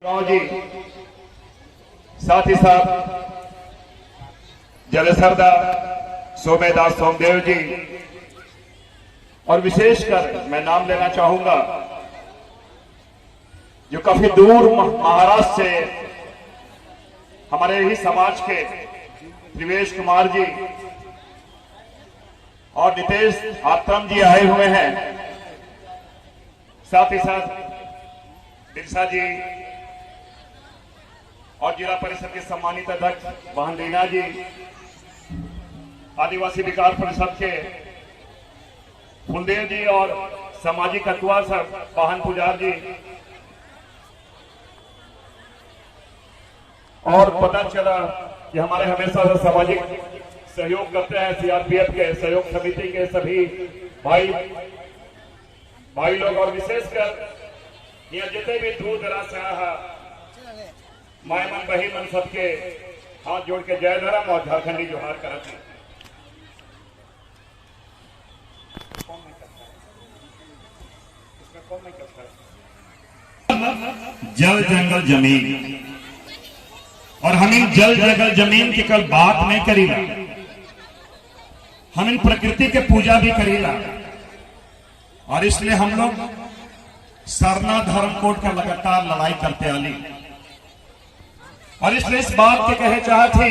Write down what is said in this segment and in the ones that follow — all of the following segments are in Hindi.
जी, साथ ही साथ जलसरदा सोमेदास सोमदेव जी, और विशेषकर मैं नाम लेना चाहूंगा जो काफी दूर महाराष्ट्र से हमारे ही समाज के त्रिवेश कुमार जी और नितेश आत्रम जी आए हुए हैं। साथ ही साथ बिरसा जी और जिला परिषद के सम्मानित अध्यक्ष बहन रीना जी, आदिवासी विकास परिषद के फुलदेव जी और सामाजिक अगुवा सर बहन पुजार जी, और पता चला कि हमारे हमेशा से सामाजिक सहयोग करते हैं सीआरपीएफ के सहयोग समिति के सभी भाई लोग, और विशेषकर यहाँ जितने भी दूर दराज से आया माय मन बही मन सबके हाथ जोड़ के जय धर्म और झारखंडी जोहार करते हैं। जल जंगल जमीन, और हम इन जल जंगल जमीन की कल बात नहीं करीला, हम इन प्रकृति के पूजा भी करीला, और इसलिए हम लोग सरना धर्म कोड का लगातार लड़ाई करते आली। और इसलिए इस बात के कहे चाहती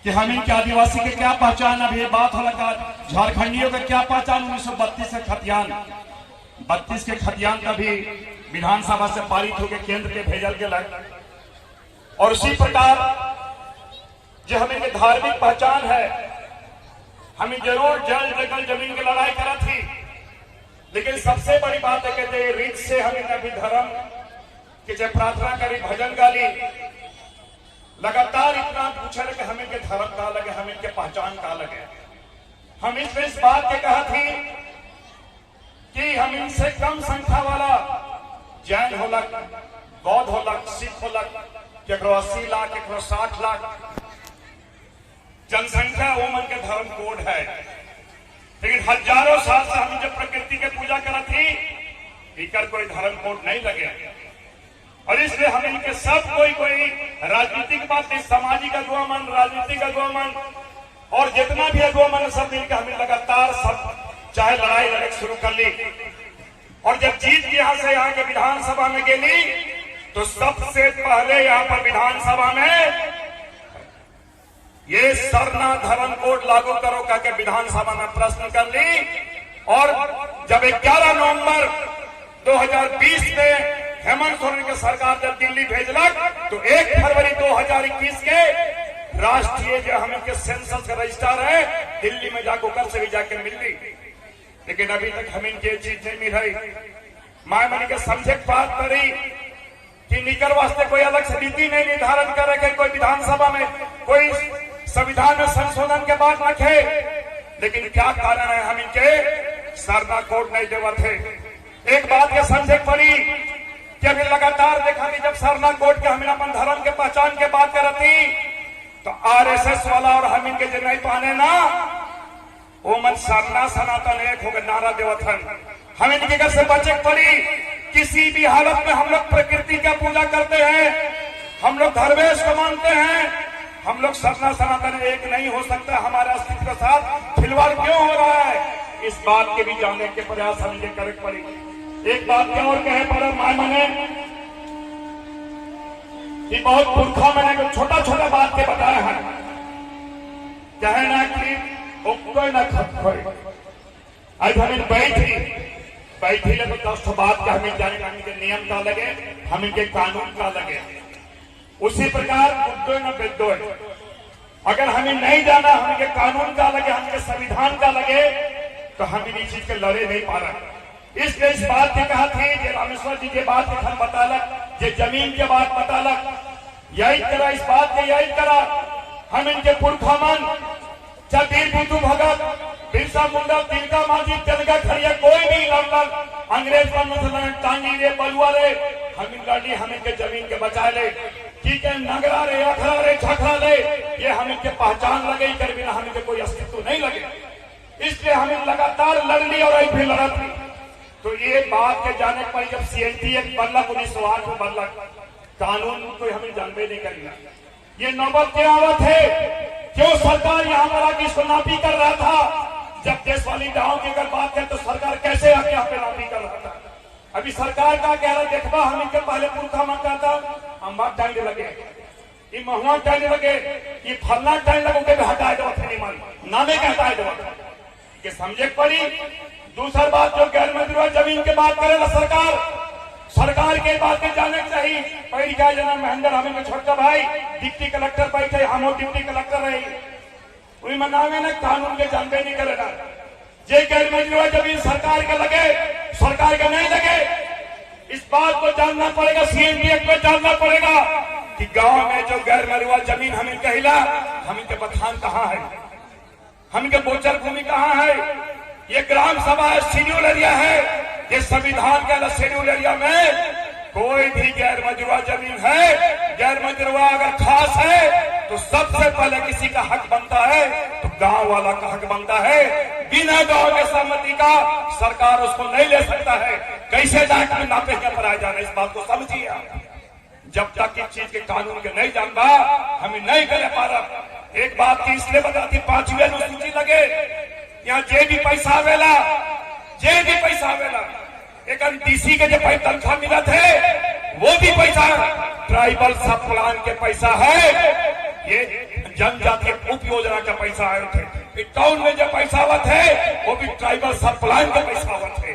कि हम इनके आदिवासी के क्या पहचान, अब ये बात लगा झारखंडियों का क्या पहचान 1932 के खतियान, 32 के खतियान का भी विधानसभा से पारित होकर केंद्र के भेजल के लग, और उसी प्रकार जो हमें धार्मिक पहचान है, हमें जरूर जल जंगल जमीन की लड़ाई करा थी, लेकिन सबसे बड़ी बात है कहते रीत से हमें कभी धर्म कि जब प्रार्थना करी भजन गाली लगातार इतना पूछे कि हमें के धर्म का लगे, हमें के पहचान का लगे। हम इस बात के कहा थी कि हम इनसे कम संख्या वाला जैन होलक, बौद्ध होलक, सिख होलक, केकरो 80 लाख, केकरो 60 लाख जनसंख्या वो मन के धर्म कोड है, लेकिन हजारों साल से हम जब प्रकृति के पूजा करा थी इकर कोई धर्म कोड नहीं लगे। और इसलिए हम इनके सब कोई राजनीतिक बात नहीं, सामाजिक अगुवा मन, राजनीतिक अगुवा मन और जितना भी अगुवा मन सब मिलकर हमें लगातार सब चाहे लड़ाई लड़ाई शुरू कर ली। और जब जीत के यहाँ से यहाँ के विधानसभा में गेली तो सबसे पहले यहाँ पर विधानसभा में ये सरना धर्म कोड लागू करो करके विधानसभा में प्रश्न कर ली। और जब 11 नवंबर 2020 में हेमंत सोरेन के सरकार जब दिल्ली भेजलक तो 1 फरवरी 2021 के राष्ट्रीय जो हम इनके सेंसस का रजिस्टर है दिल्ली में जाकर से भी जाके मिल ली, लेकिन अभी तक हम इनके चीज नहीं मिल रही। माय मनी के समझे बात करी कि निकर वास्ते कोई अलग से नीति नहीं निर्धारण करे कि कोई विधानसभा में कोई संविधान में संशोधन के बाद रखे, लेकिन क्या कारण है हम इनके सरना कोड नहीं देवा थे। एक बात के समझे पड़ी कि अभी लगातार देखा कि जब सरना कोड के हमें अपन धर्म के पहचान के बात करती तो आरएसएस वाला और हम इनके जो नहीं पाने ना वो मन सरना सनातन एक होकर नारा देवथन। हम इनके घर से बचे पड़ी, किसी भी हालत में हम लोग प्रकृति का पूजा करते हैं, हम लोग धर्मेश को मानते हैं, हम लोग सरना सनातन एक नहीं हो सकता। हमारे अस्तित्व के साथ खिलवाड़ क्यों हो रहा है, इस बात के भी जानने के प्रयास हम इनके करे पड़ी। एक बात क्या और कहे पर माय मने कि बहुत पुरखा मैंने को छोटा छोटा बात के बताया है, कहे ना कि कोई ना खोई आज हमें बैठी लगे 10 बात का हमें जाने के नियम का लगे, हम इनके कानून का लगे। उसी प्रकार उद्दो न बेदो, अगर हमें नहीं जाना हमें कानून का लगे, हमें संविधान का लगे तो हम इन चीज के लड़े नहीं पा रहे। इसलिए इस बात की कहा थी कि रामेश्वर जी के बात के हम बतालक, ये जमीन के बात बतालक, यही तरह इस बात के यही तरह हम इनके पुरखा मन चबीर बुद्धू भगत, बिरसा मुंडा, तिलका मांझी, तिलका खड़िया कोई भी लड़ल, अंग्रेज पर टांगी रे बलुआ रे, हम लड़ी हम इनके जमीन के बचा ले, ठीक है नगरा रे, अखड़ा रे, झखड़ा ले, ये हम इनके पहचान लगे कर बिना हम इनके कोई अस्तित्व नहीं लगे। इसलिए हमें लगातार लड़ ली और अभी भी लड़ा थी। तो ये बात के जाने पर जब CNT एक बदलक 1908 में बदलक, कानून को हमें जानबे नहीं करेगा। ये नौबत क्या आवत है, क्यों सरकार यहाँ पर आके इसको नापी कर रहा था? जब देश वाली गाँव की अगर बात है तो सरकार कैसे आके यहाँ पे नापी कर रहा था? अभी सरकार का कह रहा देखबा हम इनके पहले पुरखा मन कहता हम बात टाइम लगे, ये महुआ टाइम लगे, ये फलना टाइम लगो के हटाए दो थे निमन नामे का हटाए दो के समझे पड़ी। दूसरा बात जो गैर मंजूर जमीन के बात करेगा सरकार के बात में जाने चाहिए। पहली क्या जना महेंद्र हमें छोटका भाई डिप्टी कलेक्टर बैठे, हम डिप्टी कलेक्टर रही वही मनावे न कानून के जानबे नहीं करेगा। जे गैर मंजूर जमीन सरकार के लगे, सरकार का नहीं लगे, इस बात को जानना पड़ेगा। CNT एक्ट में जानना पड़ेगा कि गांव में जो गैर मंजूर जमीन हमें कहला, हमें के बथान कहाँ है, हमें के बोचर भूमि कहाँ है। ये ग्राम सभा है, शेड्यूल एरिया है, ये संविधान के शेड्यूल एरिया में कोई भी गैर मंजूर जमीन है, गैर मंजूर अगर खास है तो सबसे पहले किसी का हक बनता है तो गांव वाला का हक बनता है। बिना गांव के सहमति का सरकार उसको नहीं ले सकता है। कैसे जाके में नापे क्या पराया जाना, इस बात को समझिए आप। जब तक इस चीज के कानून के नहीं जानबा हमें नहीं करे पा रहा। एक बात की इसलिए बताती, 5वीं अनुसूची लगे, यहाँ जे भी पैसा आवेला एक DC के जो तनख्वाह मिला थे वो भी पैसा ट्राइबल सब प्लान के पैसा है, ये जनजातीय उप योजना का पैसा आए थे। टाउन में जो पैसा आवत है वो भी ट्राइबल सब प्लान के पैसा आवत है।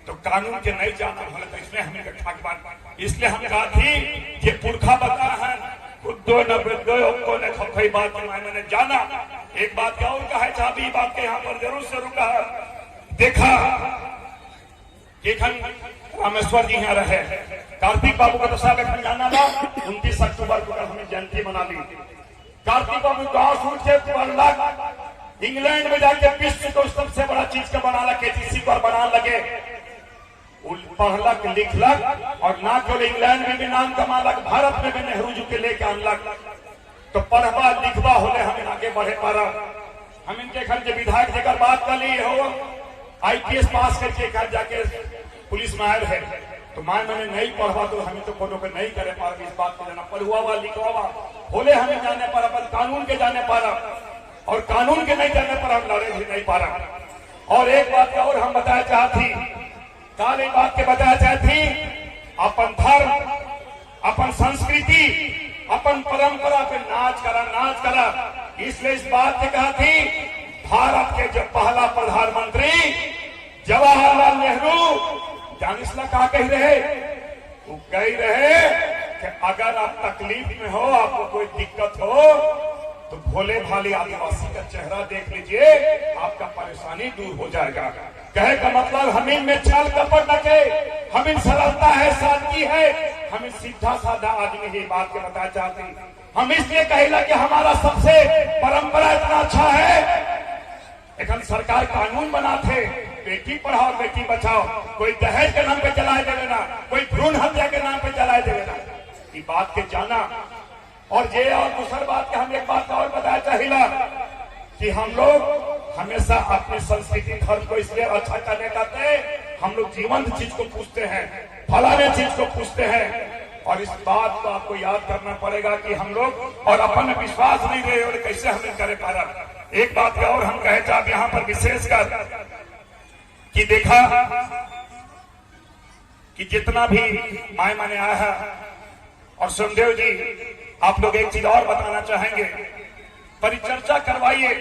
तो कानून के नहीं जाना भले तो इसमें हमें ठाक बात, इसलिए हम कहा थी ये पुरखा बता है खुद ने खफई बात मैंने जाना। एक बात क्या और कहा चाहती बात के यहाँ पर जरूर से रुका देखा कि रामेश्वर जी यहाँ रहे, कार्तिक बाबू का दशा लेखन जाना था। 29 अक्टूबर को हमें जयंती मना ली। कार्तिक बाबू गांव सूट के पढ़लक, इंग्लैंड में जाके विश्व को सबसे बड़ा चीज का बना लगे, KTC पर बना लगे, पढ़लक लिखलक और ना केवल इंग्लैंड में भी नाम कमालक, भारत में भी नेहरू जी के लेके आनलक। तो पढ़वा लिखवा होले हमें आगे बढ़े पारा। हम इनके घर के विधायक जगह बात कर ली हो, IPS पास करके घर जाके पुलिस में आए है तो मैंने नहीं पढ़वा तो हमें तो कोनो को नहीं करे पा। इस बात को जाना पढ़ुआ वा लिखवा होले हमें जाने पर अपन कानून के जाने पारा और कानून के नहीं जाने पर हम लड़े भी नहीं पा रहा। और एक बात का और हम बताया चाहती, काल एक बात के बताया चाहती, अपन धर्म, अपन संस्कृति, अपन परंपरा पे नाच करा। इसलिए इस बात से कहा थी, भारत के जो पहला प्रधानमंत्री जवाहरलाल नेहरू जानिसला कहा कह रहे, वो कह रहे कि अगर आप तकलीफ में हो, आपको कोई दिक्कत हो तो भोले भाले आदिवासी का चेहरा देख लीजिए, आपका परेशानी दूर हो जाएगा। कहे का मतलब हम इनमें छल कपट न के, हम इन सरलता है, सादगी है, हम इन सीधा साधा आदमी ही बात के बताना चाहते। हम इसलिए कहेला कि हमारा सबसे परंपरा इतना अच्छा है। एक सरकार कानून बनाते, बेटी पढ़ाओ बेटी बचाओ, कोई दहेज के नाम पे चलाए दे देना, कोई भ्रूण हत्या के नाम पे चलाए दे देना, ये बात के जाना। और ये और दूसरी बात के हम एक बात और बताया चाहिए कि हम लोग हमेशा अपनी संस्कृति धर्म को इसलिए अच्छा करने जाते हैं, हम लोग जीवंत चीज को पूछते हैं, फलाने चीज को पूछते हैं। और इस बात को आपको याद करना पड़ेगा कि हम लोग और अपन विश्वास नहीं रहे और कैसे हमें करे पा रहा। एक बात का और हम कहे चाहते यहाँ पर विशेषकर कि देखा कि जितना भी माय माने आया है और सोमदेव जी, आप लोग एक चीज और बताना चाहेंगे, परिचर्चा करवाइए,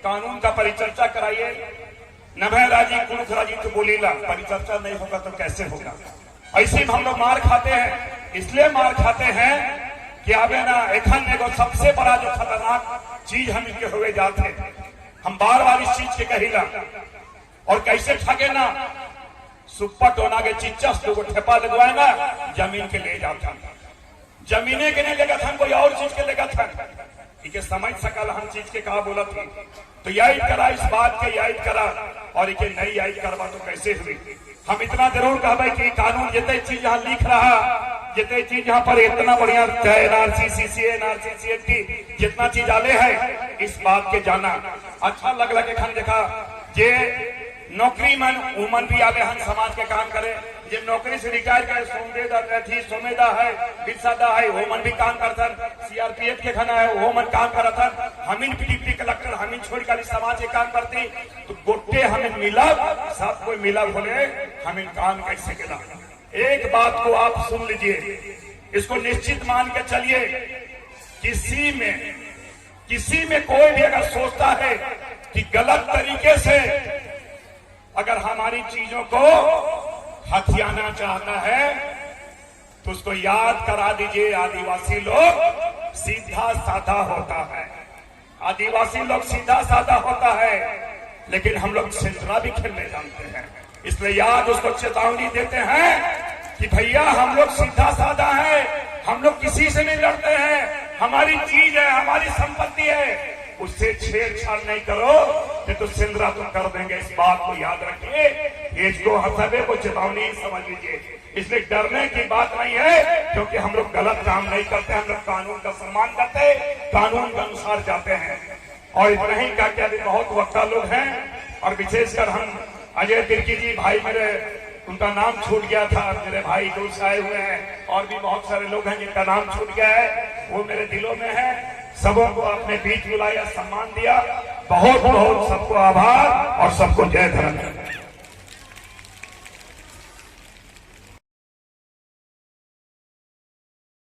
कानून का परिचर्चा कराइए। नभय राजी कुरुख राजी तो बोलीला, परिचर्चा नहीं होगा तो कैसे होगा। ऐसे हम लोग मार खाते हैं, इसलिए मार खाते हैं कि आवे ना एखन एगो सबसे बड़ा जो खतरनाक चीज हम इनके हुए जाते, हम बार बार इस चीज के कहिला और कैसे ठगे ना, सुप्पा टोना के चिच्चस लोग ठेपा लगवाए ना, जमीन के ले जाता, जमीने के नहीं लेगा था, कोई और चीज के लेगा था, इके समझ सकल हम चीज के कहा बोला थी। तो याद करा, इस बात के याद करा और इके नहीं याद करवा तो कैसे हुई। हम इतना जरूर कहबे कि कानून जितने चीज यहाँ लिख रहा, जितने चीज यहाँ पर इतना बढ़िया NRC, CCA, NRC, CNT जितना चीज आले है, इस बात के जाना अच्छा लगला के खान देखा जे नौकरीमैन वुमन भी आवे हम समाज के काम करे। जे नौकरी से रिटायर करे सोमेदा है, बिरसादा है, वुमन भी काम करथन। सीआरपीएफ के खाना है, वुमन काम करथन। हमिन डिप्टी कलेक्टर हमिन छोड़ कर समाज के काम करती। तो गोटे हमें मिलब, सब कोई मिलब बोले हमें काम कैसे केला। एक बात को आप सुन लीजिए, इसको निश्चित मान के चलिए, किसी में कोई भी अगर सोचता है कि गलत तरीके से अगर हमारी चीजों को हथियाना चाहता है तो उसको याद करा दीजिए, आदिवासी लोग सीधा साधा होता है। आदिवासी लोग सीधा साधा होता है, लेकिन हम लोग सिंदरा भी खेलने जानते हैं। इसलिए याद उसको चेतावनी देते हैं कि भैया हम लोग सीधा साधा है, हम लोग किसी से नहीं लड़ते हैं, हमारी चीज है, हमारी संपत्ति है, उससे छेड़छाड़ नहीं करो, ये तो सिंदरा तुम कर देंगे। इस बात को याद रखिए, इसको हसबे को चेतावनी समझ लीजिए। इसलिए डरने की बात नहीं है, क्योंकि हम लोग गलत काम नहीं करते, हम लोग कानून का सम्मान करते, कानून के अनुसार जाते हैं। और इतना ही का क्या, बहुत वक्ता लोग हैं, और विशेषकर हम अजय तिर्की जी भाई, मेरे उनका नाम छूट गया था, मेरे भाई दूर से आए हुए हैं, और भी बहुत सारे लोग हैं जिनका नाम छूट गया है, वो मेरे दिलों में है। सबों को अपने बीच बुलाया, सम्मान दिया। बहुत बहुत सबको आभार और सबको जय धन्यवाद।